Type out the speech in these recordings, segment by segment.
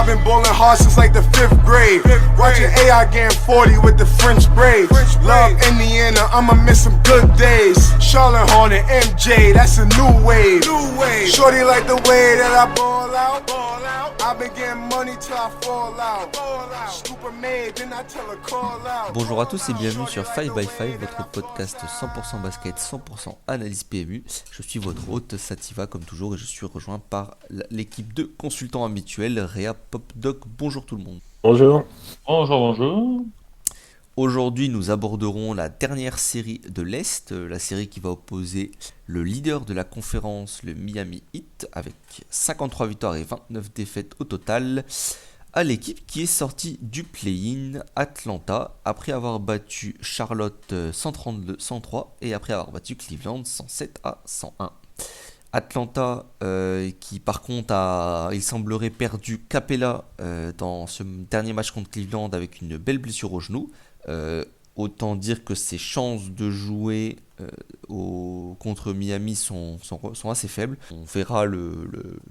I've been bowling hard since like the 5th grade. Watching AI getting 40 with the French braids. Love Indiana, I'ma miss some good days. Charlotte Hornet, MJ, that's a new wave. Shorty like the way that I ball out. I've been getting money till I fall out. Stupid maid, then I tell her call out. Bonjour à tous et bienvenue sur 5x5, votre podcast 100% basket, 100% analyse PMU. Je suis votre hôte Sativa comme toujours et je suis rejoint par l'équipe de consultants habituels, Réa, Popdoc. Bonjour tout le monde. Bonjour. Bonjour. Aujourd'hui, nous aborderons la dernière série de l'Est, la série qui va opposer le leader de la conférence, le Miami Heat, avec 53 victoires et 29 défaites au total, à l'équipe qui est sortie du play-in, Atlanta, après avoir battu Charlotte 132-103 et après avoir battu Cleveland 107-101. Atlanta qui par contre il semblerait perdu Capella dans ce dernier match contre Cleveland avec une belle blessure au genou. Autant dire que ses chances de jouer contre Miami sont assez faibles. On verra le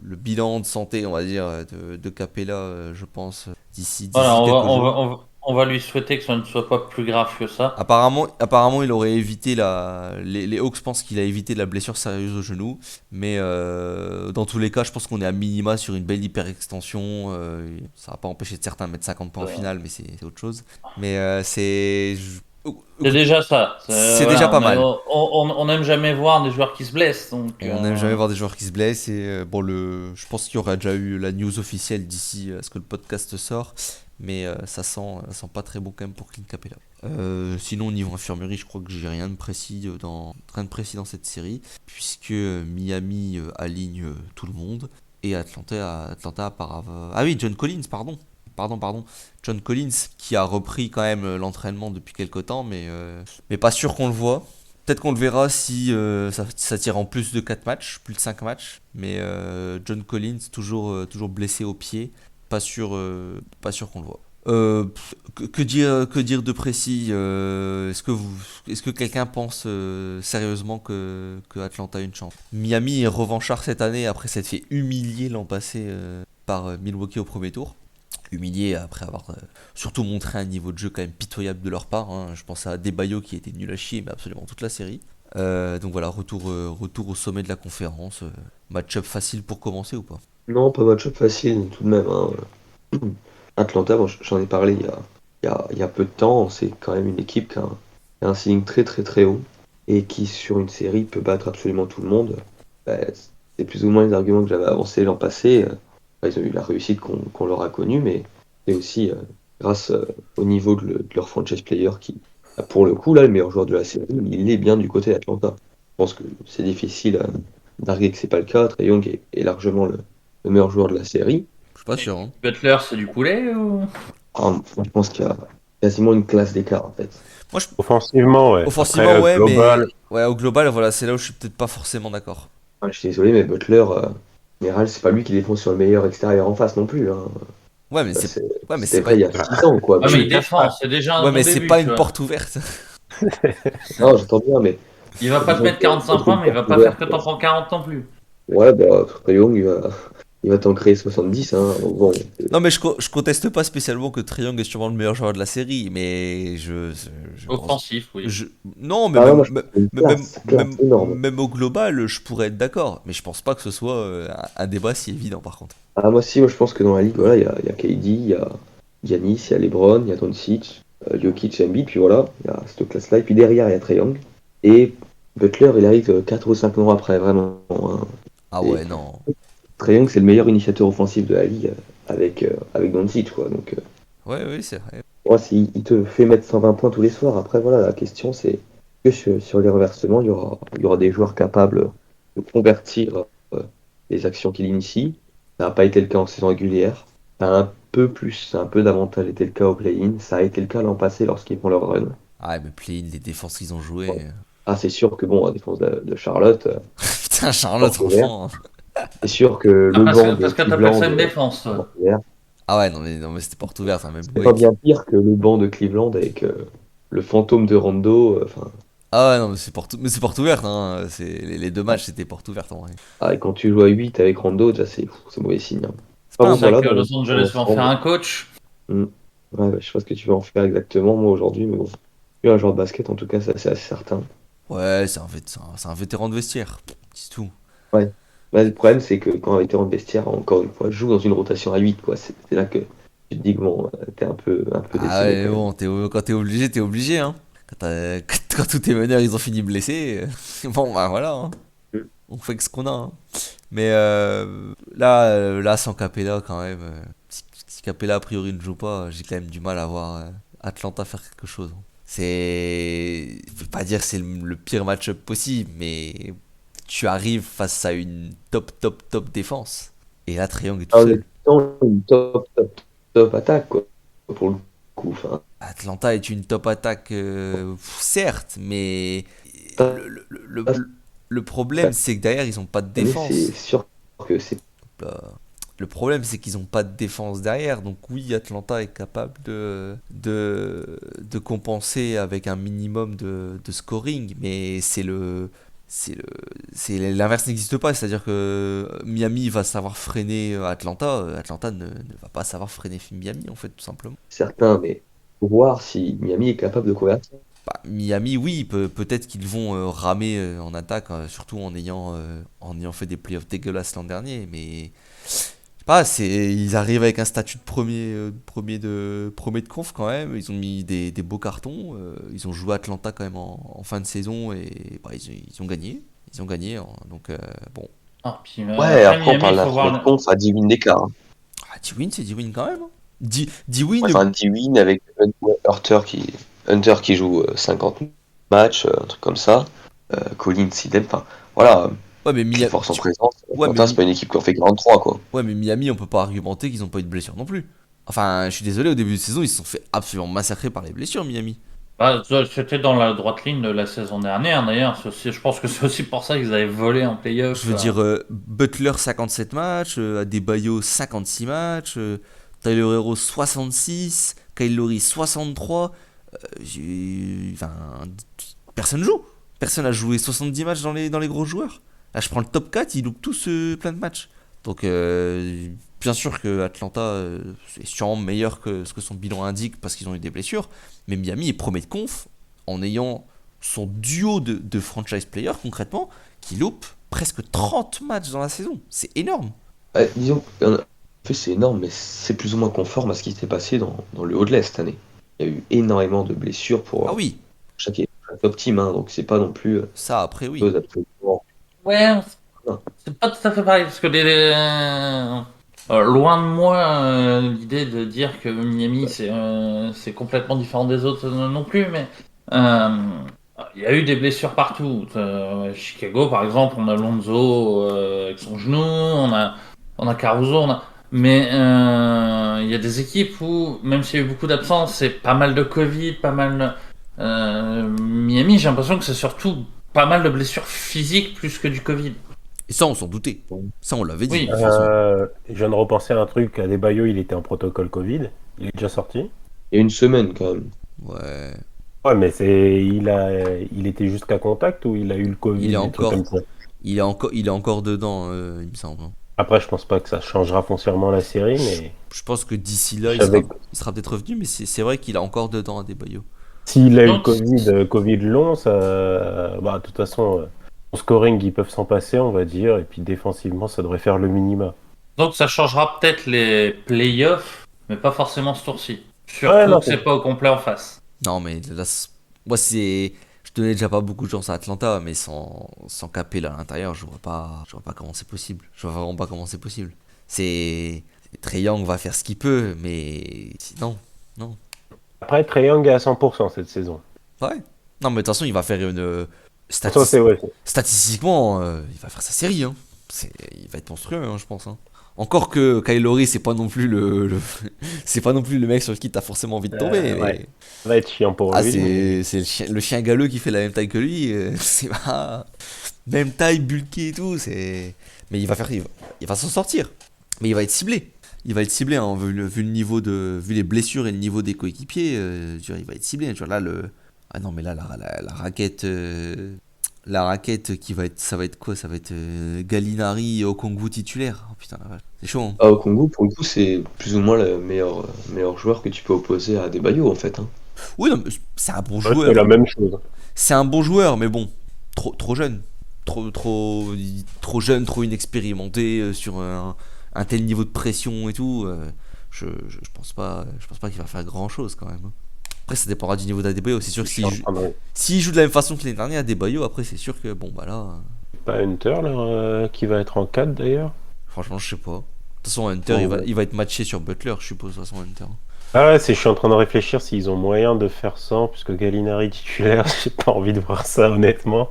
bilan de santé, on va dire, de Capella, je pense, d'ici voilà, quelques jours. On va lui souhaiter que ça ne soit pas plus grave que ça. Apparemment, il aurait évité les Hawks pensent qu'il a évité la blessure sérieuse au genou, mais dans tous les cas, je pense qu'on est à minima sur une belle hyperextension. Ça va pas empêcher de certains de mettre 50 points en finale, mais c'est autre chose. Mais c'est déjà ça. C'est déjà pas mal. On n'aime jamais voir des joueurs qui se blessent. Donc, on n'aime jamais voir des joueurs qui se blessent. Et je pense qu'il y aura déjà eu la news officielle d'ici à ce que le podcast sort. Mais ça sent pas très bon quand même pour Clint Capella. Sinon, au niveau infirmerie, je crois que j'ai rien de précis dans cette série, puisque Miami aligne tout le monde et Atlanta ah oui, John Collins, pardon. John Collins qui a repris quand même l'entraînement depuis quelques temps, mais pas sûr qu'on le voit. Peut-être qu'on le verra si ça tire en plus de 4 matchs, plus de 5 matchs. Mais John Collins, toujours blessé au pied. Pas sûr qu'on le voit. Que dire de précis? Est-ce que quelqu'un pense sérieusement que Atlanta a une chance? Miami est revanchard cette année après s'être fait humilier l'an passé par Milwaukee au premier tour. Humilié après avoir surtout montré un niveau de jeu quand même pitoyable de leur part. Je pense à Adebayo qui était nul à chier, mais absolument toute la série. Donc voilà, retour au sommet de la conférence. Match-up facile pour commencer ou pas? Non, pas match-up facile tout de même. Atlanta, bon, j'en ai parlé il y a peu de temps. C'est quand même une équipe qui a un ceiling très très très haut et qui sur une série peut battre absolument tout le monde. C'est plus ou moins les arguments que j'avais avancés l'an passé. Ils ont eu la réussite qu'on leur a connue, mais c'est aussi grâce au niveau de leur franchise player qui, pour le coup, là, le meilleur joueur de la série, il est bien du côté d'Atlanta. Je pense que c'est difficile d'arguer que c'est pas le cas. Trae Young est largement le meilleur joueur de la série. Je suis pas sûr. Hein. Butler, c'est du poulet ou... Moi, je pense qu'il y a quasiment une classe d'écart en fait. Offensivement, ouais. Offensivement, après, global... mais au global, voilà, c'est là où je suis peut-être pas forcément d'accord. Je suis désolé, mais Butler, en général, c'est pas lui qui défend sur le meilleur extérieur en face non plus. Ouais, mais c'est vrai il y a 6 ans, quoi. Ouais, mais il défend, c'est déjà un ouais, bon mais début, c'est pas une porte ouverte. Non, j'entends bien, mais... Il va pas te mettre 45 points, mais il va pas faire que t'en prends 40 non plus. Ouais, Trae Young, il va t'en créer 70. Bon. Non, mais je conteste pas spécialement que Trae Young est sûrement le meilleur joueur de la série, mais Offensif, oui. Non, mais même au global, je pourrais être d'accord, mais je pense pas que ce soit un débat si évident par contre. Moi je pense que dans la ligue, voilà, il y a KD, il y a Giannis, il y a LeBron, il y a Doncic, Jokic, Embiid, puis voilà, il y a cette classe-là, et puis derrière il y a Trae Young, et Butler il arrive 4 ou 5 ans après, vraiment. Ah ouais, non. Trae Young c'est le meilleur initiateur offensif de la ligue avec Doncic, quoi, donc... Ouais, c'est vrai. Ouais, s'il te fait mettre 120 points tous les soirs, après voilà, la question c'est que sur les reversements, il y aura des joueurs capables de convertir les actions qu'il initie. Ça n'a pas été le cas en saison régulière. Ça a un peu davantage été le cas au play-in. Ça a été le cas l'an passé lorsqu'ils font leur run. Ah, mais play-in, les défenses qu'ils ont jouées. Ouais. C'est sûr que la défense de Charlotte. Putain, Charlotte, franchement. C'est sûr que le banc parce que t'appelles ça une défense. Ah ouais, non mais c'était porte ouverte. Même c'est pas bien pire que le banc de Cleveland avec le fantôme de Rondo. Ah ouais, non, mais c'est porte ouverte. Hein. Les deux matchs, c'était porte ouverte en vrai. Et quand tu joues à 8 avec Rondo, déjà c'est mauvais signe. Par pas contre, voilà, que Los Angeles va en faire un coach. Ouais, je sais pas ce que tu vas en faire exactement, moi, aujourd'hui, mais bon. Je suis un joueur de basket, en tout cas, ça, c'est assez certain. Ouais, c'est un vétéran de vestiaire, c'est tout. Ouais. Bah, le problème, c'est que quand on était en vestiaire, encore une fois, je joue dans une rotation à 8, quoi. C'est là que tu te dis que bon, t'es un peu Ah décimé ouais, quand même. bon, quand t'es obligé, hein. Quand tous tes meneurs ils ont fini blessés, bon bah voilà, hein. Mm. On fait que ce qu'on a, hein. Mais là, sans Capella quand même, si Capella a priori ne joue pas, j'ai quand même du mal à voir Atlanta faire quelque chose, hein. Je vais pas dire que c'est le pire match-up possible, mais tu arrives face à une top défense. Et là, Trae Young est tout Ah, on est seul. dans une top attaque, quoi, pour le coup. Enfin, Atlanta est une top attaque, certes, mais pas- le, le, le, pas le- le problème, cette c'est que derrière, ils ont pas de année, c'est défense. sûr que c'est Là, le problème, c'est qu'ils ont pas de défense derrière. Donc oui, Atlanta est capable de compenser avec un minimum de scoring, mais c'est le, l'inverse n'existe pas. C'est-à-dire que Miami va savoir freiner Atlanta. Atlanta ne va pas savoir freiner Miami, en fait, tout simplement. certain, mais faut voir si Miami est capable de convertir. Bah, Miami, oui, peut-être qu'ils vont ramer en attaque, surtout en ayant fait des playoffs dégueulasses l'an dernier, mais je sais pas, ils arrivent avec un statut de premier de conf quand même. Ils ont mis des beaux cartons. Ils ont joué Atlanta quand même en fin de saison et bah, ils ont gagné. Ils ont gagné, hein, donc bon. Ah, puis, Ouais, après après, on Miami, parle il d'un faut premier de voir. conf à 10 wins d'écart, hein. Ah, 10 wins, c'est 10 wins quand même, hein. 10 Ouais, wins. enfin, 10 wins avec Hunter qui joue 50 matchs, un truc comme ça. Collins, idem. Enfin, voilà, Ouais, mais plus force en présence. ouais, Atlanta, c'est pas une équipe qui en fait 43, quoi. ouais, mais Miami, on peut pas argumenter qu'ils ont pas eu de blessure non plus. Enfin, je suis désolé, au début de saison, ils se sont fait absolument massacrer par les blessures, Miami. Bah, c'était dans la droite ligne de la saison dernière, d'ailleurs. Je pense que c'est aussi pour ça qu'ils avaient volé en Je playoff. veux dire, Butler 57 matchs, Adebayo 56 matchs, Tyler Hero 66, Kyle Lowry 63. Enfin, personne joue. Personne a joué 70 matchs dans les gros joueurs. Là, je prends le top 4, ils loupent tous plein de matchs. Donc, bien sûr que Atlanta est sûrement meilleur que ce que son bilan indique parce qu'ils ont eu des blessures. Mais Miami est premier de conf en ayant son duo de franchise players concrètement qui loupe presque 30 matchs dans la saison. C'est énorme. Disons, en fait, c'est énorme, mais c'est plus ou moins conforme à ce qui s'est passé dans le haut de l'Est cette année. Il y a eu énormément de blessures pour Ah oui, chaque top team, hein, donc c'est pas non plus ça après oui. chose absolument. Ouais, Non. c'est pas tout à fait pareil, parce que loin de moi l'idée de dire que Miami c'est complètement différent des autres non plus, mais euh, il y a eu des blessures partout. Chicago, par exemple, on a Lonzo avec son genou, on a Caruso, mais il y a des équipes où, même s'il y a eu beaucoup d'absences, c'est pas mal de Covid, pas mal. Miami, j'ai l'impression que c'est surtout pas mal de blessures physiques plus que du Covid. Et ça on s'en doutait. Ça on l'avait dit Oui. de toute façon. Je viens de repenser à un truc. Adebayo, il était en protocole Covid. Il est déjà sorti. Il y a une semaine quand même. Ouais. Ouais, mais il était juste qu'à contact ou il a eu le Covid, Il est des trucs encore, comme ça. il est encore dedans, il me semble, hein. Après, je pense pas que ça changera foncièrement la série, mais Je pense que d'ici là, avec il sera peut-être revenu, mais c'est vrai qu'il a encore dedans Adebayo. s'il a eu le Donc, Covid long, ça, bah, de toute façon, au scoring, ils peuvent s'en passer, on va dire, et puis défensivement, ça devrait faire le minima. donc ça changera peut-être les playoffs, mais pas forcément ce tour-ci. Ouais, Surtout non, que c'est pas au complet en face. Non, mais là, moi, je donnais déjà pas beaucoup de chance à Atlanta, mais sans Capella à l'intérieur, je vois pas comment c'est possible. Je vois vraiment pas comment c'est possible. Trae Young va faire ce qu'il peut, mais sinon, non. Après, Trae Young est à 100% cette saison. Ouais. Non, mais de toute façon, il va faire Ça, c'est ouais. statistiquement, il va faire sa série, hein. Il va être monstrueux, hein, je pense, hein. Encore que Kyle Lowry, c'est pas non plus c'est pas non plus le mec sur qui t'as forcément envie de tomber. Mais... Ouais. Ça va être chiant pour Ah, lui. mais- c'est le chien galeux qui fait la même taille que lui. C'est pas. Même taille, bulky et tout. Mais il va s'en sortir. Mais il va être ciblé. Il va être ciblé, hein, vu les blessures et le niveau des coéquipiers. Je veux dire, il va être ciblé. Tu vois, là, ah non, mais là, la raquette. La raquette ça va être quoi? Ça va être Gallinari et Okongwu titulaire. Oh putain, la vache. C'est chaud, hein. Ah, au Congo, pour le coup, c'est plus ou moins le meilleur joueur que tu peux opposer à Adebayo, en fait. Hein. Oui, non, mais c'est un bon Ouais, joueur. c'est la même chose. C'est un bon joueur, mais bon, trop jeune. Trop jeune, trop inexpérimenté sur un tel niveau de pression et tout. Je pense pas qu'il va faire grand chose quand même, hein. Après, ça dépendra du niveau d'Adebayo. C'est sûr que s'il joue de la même façon que l'année dernière, Adebayo, après, c'est sûr que bon, bah là, Pas Hunter là, qui va être en 4 d'ailleurs. franchement, je sais pas. De toute façon, Hunter, Bon, il va être matché sur Butler, je suppose, de toute façon, Hunter. Ah ouais, je suis en train de réfléchir s'ils ont moyen de faire sans, puisque Gallinari titulaire, j'ai pas envie de voir ça honnêtement.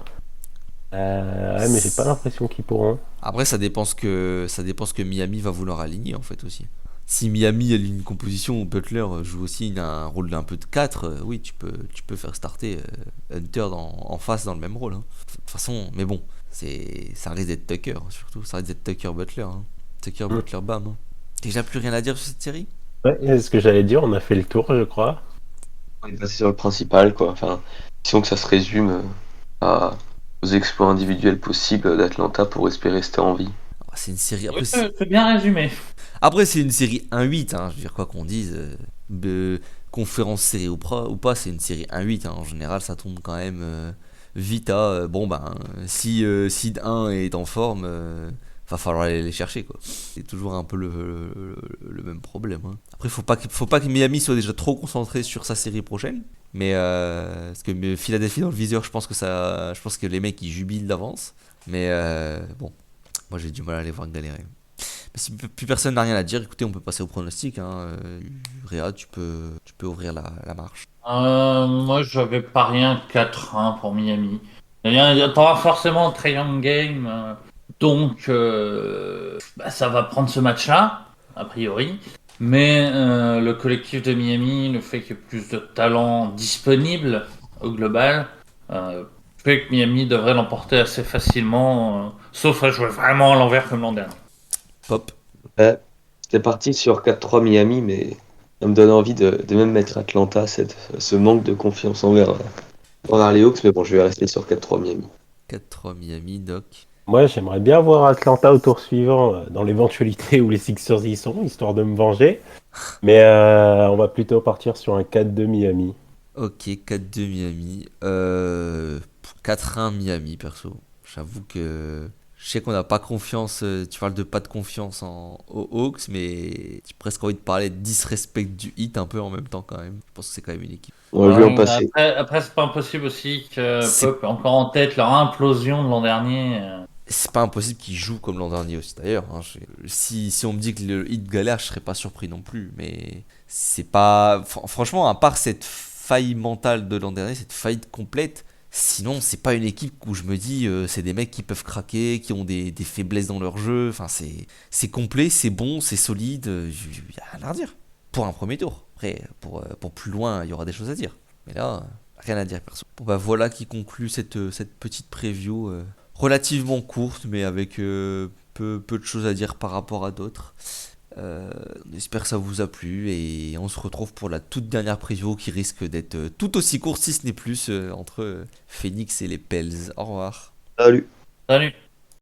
Ouais, mais j'ai pas l'impression qu'ils pourront. Après, ça dépend ce que Miami va vouloir aligner en fait aussi. Si Miami aligne une composition où Butler joue aussi un rôle d'un peu de 4, oui, tu peux faire starter Hunter en face dans le même rôle, hein. De toute façon, mais bon, ça risque d'être Tucker, surtout. Ça risque d'être Tucker Butler, hein. Tucker Butler, bam, hein. Déjà plus rien à dire sur cette série? Ouais, c'est ce que j'allais dire, on a fait le tour, je crois. On est passé sur le principal, quoi. Enfin, disons que ça se résume aux exploits individuels possibles d'Atlanta pour espérer rester en vie. C'est une série. Oui, c'est bien résumé. Après, c'est une série 1-8, hein. Je veux dire, quoi qu'on dise, conférence série ou pas, c'est une série 1-8, hein. En général, ça tombe quand même vite à. Bon, ben, si Seed 1 est en forme, va falloir aller les chercher, quoi. C'est toujours un peu le même problème, hein. Après, faut pas que Miami soit déjà trop concentré sur sa série prochaine. Mais parce que Philadelphie dans le viseur, je pense que les mecs ils jubilent d'avance. Mais bon, moi j'ai du mal à les voir galérer. Mais si plus personne n'a rien à dire, écoutez, on peut passer au pronostic, hein. Réa, tu peux ouvrir la marche. Moi, j'avais parié un 4-1 pour Miami. T'auras forcément un Trae Young game, donc ça va prendre ce match-là, a priori. Mais le collectif de Miami, le fait qu'il y ait plus de talent disponible au global, fait que Miami devrait l'emporter assez facilement, sauf à jouer vraiment à l'envers comme l'an dernier. Pop. Ouais, c'était parti sur 4-3 Miami, mais ça me donne envie de même mettre Atlanta, ce manque de confiance envers les Hawks, mais bon, je vais rester sur 4-3 Miami. 4-3 Miami, Doc. Moi, j'aimerais bien voir Atlanta au tour suivant, dans l'éventualité où les Sixers y sont, histoire de me venger. Mais on va plutôt partir sur un 4-2 Miami. Ok, 4-2 Miami. 4-1 Miami, perso. J'avoue que je sais qu'on n'a pas confiance. Tu parles de pas de confiance aux Hawks, mais j'ai presque envie de parler de disrespect du Heat un peu en même temps quand même. Je pense que c'est quand même une équipe. On l'a vu en passé. Après, c'est pas impossible aussi que Pop ait encore en tête leur implosion de l'an dernier. C'est pas impossible qu'ils jouent comme l'an dernier aussi d'ailleurs, hein. Si on me dit que le Heat galère, je serais pas surpris non plus. Mais c'est pas. Franchement, à part cette faille mentale de l'an dernier, cette faillite complète, sinon c'est pas une équipe où je me dis c'est des mecs qui peuvent craquer, qui ont des faiblesses dans leur jeu. Enfin, c'est complet, c'est bon, c'est solide. Y a rien à dire. Pour un premier tour. Après, pour plus loin, il y aura des choses à dire. Mais là, rien à dire perso. Bon bah voilà qui conclut cette petite preview. Relativement courte, mais avec peu de choses à dire par rapport à d'autres. On espère que ça vous a plu et on se retrouve pour la toute dernière preview qui risque d'être tout aussi courte, si ce n'est plus, entre Phoenix et les Pels. Au revoir. Salut. Salut.